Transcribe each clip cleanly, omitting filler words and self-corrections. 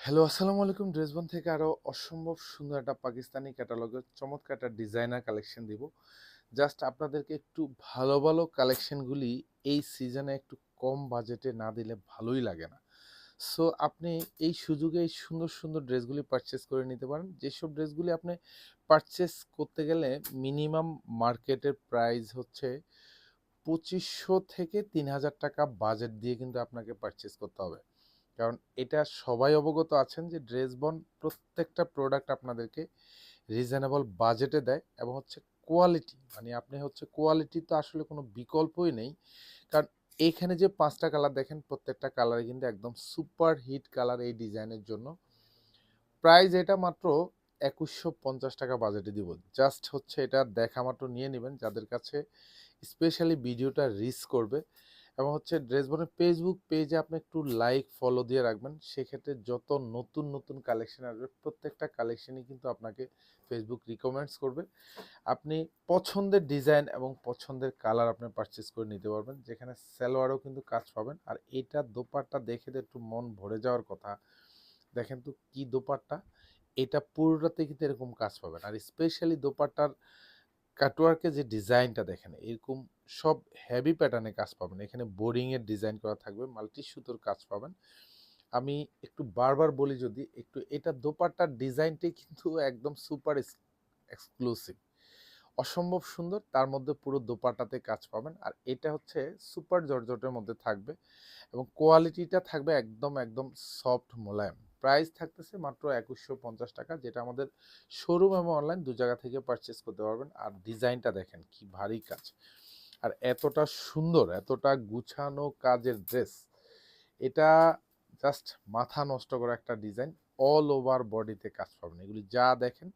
Hello, আসসালামু আলাইকুম। ড্রেসবন থেকে আরো অসম্ভব সুন্দর একটা পাকিস্তানি ক্যাটালগের চমৎকার একটা ডিজাইনার কালেকশন দিব। জাস্ট আপনাদেরকে একটু ভালো ভালো কালেকশনগুলি এই সিজনে একটু কম বাজেটে না দিলে ভালোই লাগে না। সো আপনি এই সুযোগে এই সুন্দর সুন্দর ড্রেসগুলি পারচেস করে নিতে পারেন। যেসব ড্রেসগুলি আপনি পারচেস করতে গেলে মিনিমাম মার্কেটের প্রাইস হচ্ছে 2500 থেকে 3000 টাকা বাজেট দিয়ে কিন্তু আপনাকে পারচেস করতে হবে। কারণ এটা সবাই অবগত আছেন যে ড্রেসবন প্রত্যেকটা প্রোডাক্ট আপনাদেরকে রিজনেবল বাজেটে দেয় এবং হচ্ছে কোয়ালিটি, মানে আপনি হচ্ছে কোয়ালিটি তো আসলে কোনো বিকল্পই নেই। কারণ এইখানে যে 5টা কালার দেখেন, প্রত্যেকটা কালারে কিন্তু একদম সুপার হিট কালার এই ডিজাইনের জন্য। প্রাইস এটা মাত্র 2150 টাকা বাজেটে দিব। জাস্ট হচ্ছে এটা দেখা মাত্র নিয়ে নেবেন যাদের কাছে স্পেশালি ভিডিওটা রিচ করবে। এবং হচ্ছে ড্রেসবনের ফেসবুক পেজে আপনি একটু লাইক ফলো দিয়ে রাখবেন, সেক্ষেত্রে যত নতুন নতুন কালেকশন আসবে প্রত্যেকটা কালেকশনই কিন্তু আপনাকে ফেসবুক রিকমেন্ডস করবে। আপনি পছন্দের ডিজাইন এবং পছন্দের কালার আপনি পারচেস করে নিতে পারবেন, যেখানে সালোয়ারও কিন্তু কাজ পাবেন। আর এইটা দোপাট্টা দেখে তো একটু মন ভরে যাওয়ার কথা। দেখেন তো কি দোপাট্টা, এটা পুরোটাতে কিন্তু এরকম কাজ পাবেন। আর স্পেশালি দোপাট্টার কাটওয়ার্কের যে ডিজাইনটা দেখেন, এরকম সব হেভি প্যাটার্নে কাজ পাবেন। এখানে বোরিং এর ডিজাইন করা থাকবে, মাল্টি সুতোর কাজ পাবেন। আমি একটু বারবার বলি, যদি একটু এটা দোপাট্টার ডিজাইনটাই কিন্তু একদম সুপার এক্সক্লুসিভ, অসম্ভব সুন্দর। তার মধ্যে পুরো দোপাট্টাতে কাজ পাবেন। আর এটা হচ্ছে সুপার জর্জেটের মধ্যে থাকবে এবং কোয়ালিটিটা থাকবে একদম একদম সফট মোলায়েম। প্রাইস থাকতেছে মাত্র 2150 টাকা, যেটা আমাদের শোরুম এবং অনলাইন দু জায়গা থেকে পারচেস করতে পারবেন। আর ডিজাইনটা দেখেন কি ভারী কাজ, আর এতটা সুন্দর, এতটা গুছানো কাজের ড্রেস, এটা জাস্ট মাথা নষ্ট করা একটা ডিজাইন। অল ওভার বডিতে কাজ পাবেন, এগুলি যা দেখেন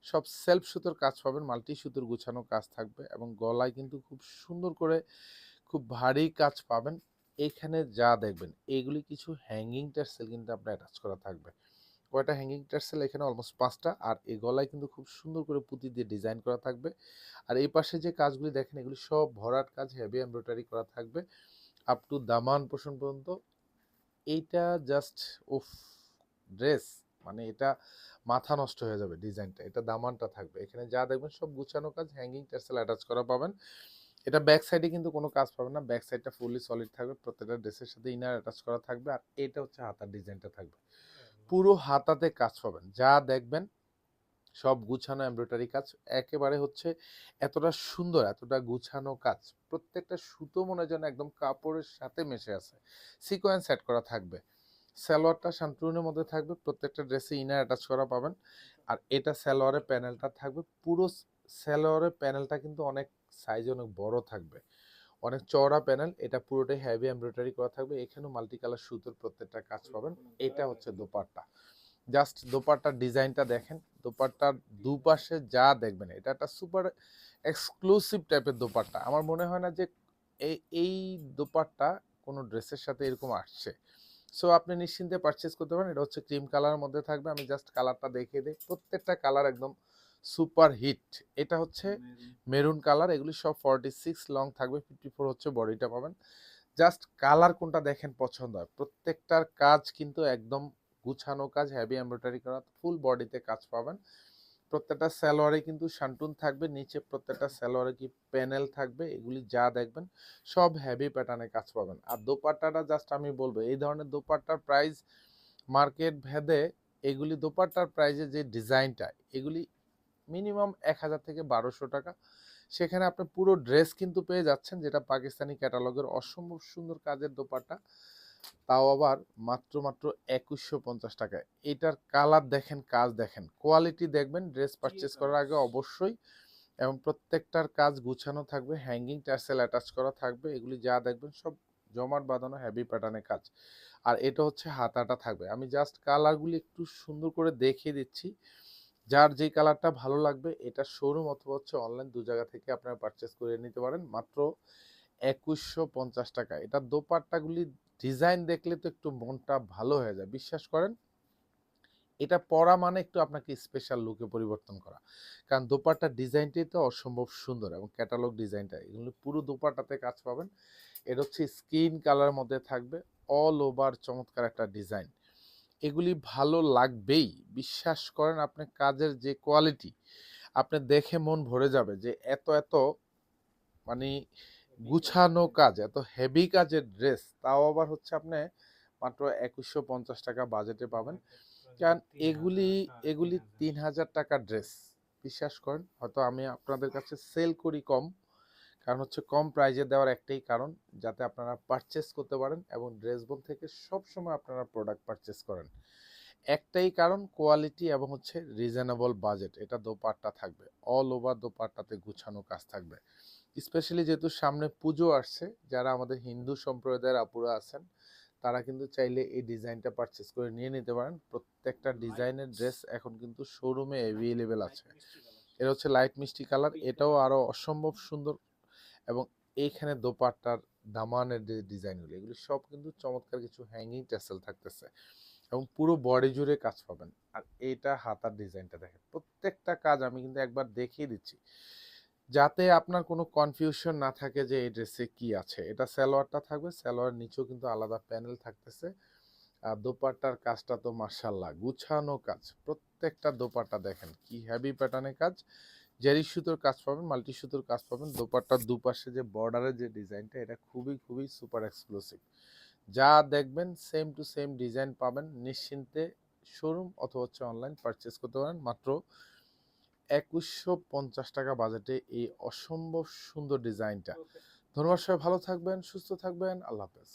সব সেলফ সুতোর কাজ পাবেন, মাল্টি সুতোর গুছানো কাজ থাকবে এবং গলায় কিন্তু খুব সুন্দর করে খুব ভারী কাজ পাবেন। এখানে যা দেখবেন এইগুলি কিছু হ্যাঙ্গিং টার্সেল কিন্তু আপনার অ্যাটাচ করা থাকবে। কয়টা হ্যাঙ্গিং টার্সেল? এখানে অলমোস্ট 5টা। আর এই গলায় কিন্তু খুব সুন্দর করে পুঁতি দিয়ে ডিজাইন করা থাকবে। আর এই পাশে যে কাজগুলি দেখেন, এগুলি সব ভরাট কাজ, হেভি এমব্রয়ডারি করা থাকবে আপ টু দামান পোর্শন পর্যন্ত। এইটা জাস্ট উফ, ড্রেস মানে এটা মাথা নষ্ট হয়ে যাবে ডিজাইনটা। এটা দামানটা থাকবে, এখানে যা দেখবেন সব গুছানো কাজ, হ্যাঙ্গিং টার্সেল অ্যাটাচ করা পাবেন। এটা ব্যাক সাইডে কিন্তু কোনো কাজ পাবেন না, ব্যাক সাইডটা ফুললি সলিড থাকবে, প্রত্যেকটা ড্রেসের সাথে ইনার অ্যাটাচ করা থাকবে। আর এটা হচ্ছে হাতার ডিজাইনটা থাকবে, পুরো হাতাতে কাজ পাবেন, যা দেখবেন সব গুছানো এমব্রয়ডারি কাজ। একেবারে হচ্ছে এতটা সুন্দর, এতটা গুছানো কাজ, প্রত্যেকটা সুতো মনে হয় যেন একদম কাপড়ের সাথে মিশে আছে। সিকোয়েন্স সেট করা থাকবে, সালোয়ারটা শান্তুনের মধ্যে থাকবে, প্রত্যেকটা ড্রেসে ইনার অ্যাটাচ করা পাবেন। আর এটা সালোয়ারের প্যানেলটা থাকবে, পুরো সালোয়ারের প্যানেলটা কিন্তু অনেক সাইজে অনেক বড় থাকবে, অনেক চওড়া প্যানেল। এটা পুরোটাই হেভি এমব্রয়ডারি করা থাকবে, এখানেও মাল্টি কালার সুতোর প্রত্যেকটা কাজ পাবেন। এটা হচ্ছে দোপাট্টা, জাস্ট দোপাট্টার ডিজাইনটা দেখেন, দোপাট্টার দুপাশে যা দেখবেন এটা একটা সুপার এক্সক্লুসিভ টাইপের দোপাট্টা। আমার মনে হয় না যে এই দোপাট্টা কোনো ড্রেসের সাথে এরকম আসছে। সো আপনি নিশ্চিন্তে পারচেস করতে পারেন। এটা হচ্ছে ক্রিম কালারের মধ্যে থাকবে, আমি জাস্ট কালারটা দেখিয়ে দিই, প্রত্যেকটা কালার একদম সুপার হিট। এটা হচ্ছে মেরুন কালার, এগুলি সব 46 লং থাকবে, 54 হচ্ছে বডিটা পাবেন। জাস্ট কালার কোনটা দেখেন পছন্দ হয়, প্রত্যেকটার কাজ কিন্তু একদম গুছানো কাজ, হেভি এমব্রয়ডারি করা, ফুল বডিতে কাজ পাবেন। প্রত্যেকটা সালোয়ারে কিন্তু শান্টুন থাকবে, নিচে প্রত্যেকটা সালোয়ারে কি প্যানেল থাকবে, এগুলি যা দেখবেন সব হেভি প্যাটার্নে কাজ পাবেন। আর দোপাট্টাটা জাস্ট আমি বলবো, এই ধরনের দোপাট্টার প্রাইস মার্কেট ভেদে, এগুলি দোপাট্টার প্রাইজে যে ডিজাইনটা, এগুলি মিনিমাম 1000 থেকে 1200 টাকা। সেখানে আপনি পুরো ড্রেস কিন্তু পেয়ে যাচ্ছেন, যেটা পাকিস্তানি ক্যাটালগের অসম্ভব সুন্দর কাজের দোপাট্টা, তাও আবার মাত্র মাত্র 2150 টাকায়। এটার কালার দেখেন, কাজ দেখেন, কোয়ালিটি দেখবেন ড্রেস পারচেস করার আগে অবশ্যই। এবং প্রত্যেকটার কাজ গুছানো থাকবে, হ্যাঙ্গিং টার্সেল অ্যাটাচ করা থাকবে, এগুলি যা দেখবেন সব জমাট বাঁধানো হেভি প্যাটার্নের কাজ। আর এটা হচ্ছে হাতাটা থাকবে, আমি জাস্ট কালারগুলি একটু সুন্দর করে দেখিয়ে দিচ্ছি। যার যেই কালারটা ভালো লাগবে, এটা শোরুম অথবা হচ্ছে অনলাইন দু জায়গা থেকে আপনারা পারচেস করে নিতে পারেন মাত্র 2150 টাকা। এটা দোপাট্টাগুলি ডিজাইন দেখলে তো একটু মনটা ভালো হয়ে যায়, বিশ্বাস করেন। এটা পরা মানে একটু আপনাকে স্পেশাল লুকে পরিবর্তন করা, কারণ দোপাট্টার ডিজাইনটাই তো অসম্ভব সুন্দর এবং ক্যাটালগ ডিজাইনটা, এগুলো পুরো দোপাট্টাতে কাজ পাবেন। এটা হচ্ছে স্কিন কালার মধ্যে থাকবে, অল ওভার চমৎকার একটা ডিজাইন। এগুলি ভালো লাগবেই। বিশ্বাস করেন, আপনি কাজের যে কোয়ালিটি, আপনি দেখে মন ভরে যাবে যে এত মানে গুছানো কাজ, এত হেভি কাজের ড্রেস, তাও আবার হচ্ছে আপনি মাত্র 2150 টাকা বাজেটে পাবেন। কারণ এগুলি এগুলি 3000 টাকা ড্রেস। বিশ্বাস করেন, হয়তো আমি আপনাদের কাছে সেল করি কম, কারণ হচ্ছে কম প্রাইজে দেওয়ার একটাই কারণ, যাতে আপনারা পারচেস করতে পারেন এবং ড্রেসবন থেকে সব সময় আপনারা প্রোডাক্ট পারচেস করেন। একটাই কারণ, কোয়ালিটি এবং হচ্ছে রিজনেবল বাজেট। এটা দোপাট্টা থাকবে, অল ওভার দোপাট্টাতে গুছানো কাজ থাকবে। স্পেশালি যেহেতু সামনে পুজো আসছে, যারা আমাদের হিন্দু সম্প্রদায়ের আপুরা আছেন, তারা কিন্তু চাইলে এই ডিজাইনটা পারচেস করে নিয়ে নিতে পারেন। প্রত্যেকটা ডিজাইনের ড্রেস এখন কিন্তু শোরুমে অ্যাভেলেবেল আছে। এটা হচ্ছে লাইট মিষ্টি কালার, এটাও আরো অসম্ভব সুন্দর। এবং এইখানে দোপাট্টার দামানের যে ডিজাইনগুলো, এগুলো সব কিন্তু চমৎকার কিছু হ্যাঙ্গিং ট্যাসেল থাকতেছে এবং পুরো বডি জুড়ে কাজ পাবেন। আর এইটা হাতার ডিজাইনটা দেখেন, প্রত্যেকটা কাজ আমি কিন্তু একবার দেখিয়ে দিচ্ছি, যাতে আপনার কোনো কনফিউশন না থাকে যে এই ড্রেসে কি আছে। এটা সালোয়ারটা থাকবে, সালোয়ার নিচেও কিন্তু আলাদা প্যানেল থাকতেছে। আর দোপাট্টার কাজটা তো মাশাআল্লাহ গুছানো কাজ, প্রত্যেকটা দোপাট্টা দেখেন কি হেভি প্যাটার্নের কাজ। জারি সুতোর কাজ পাবেন, মাল্টি সুতোর কাজ পাবেন। দোপাট্টার দুপাশে যে বর্ডারের যে ডিজাইনটা, এটা খুবই খুবই সুপার এক্সক্লুসিভ। যা দেখবেন সেম টু সেম ডিজাইন পাবেন। নিশ্চিন্তে শোরুম অথবা হচ্ছে অনলাইন পারচেস করতে পারেন মাত্র 2150 টাকা বাজেটে এই অসম্ভব সুন্দর ডিজাইনটা। ধন্যবাদ, সবাই ভালো থাকবেন, সুস্থ থাকবেন, আল্লাহ হাফেজ।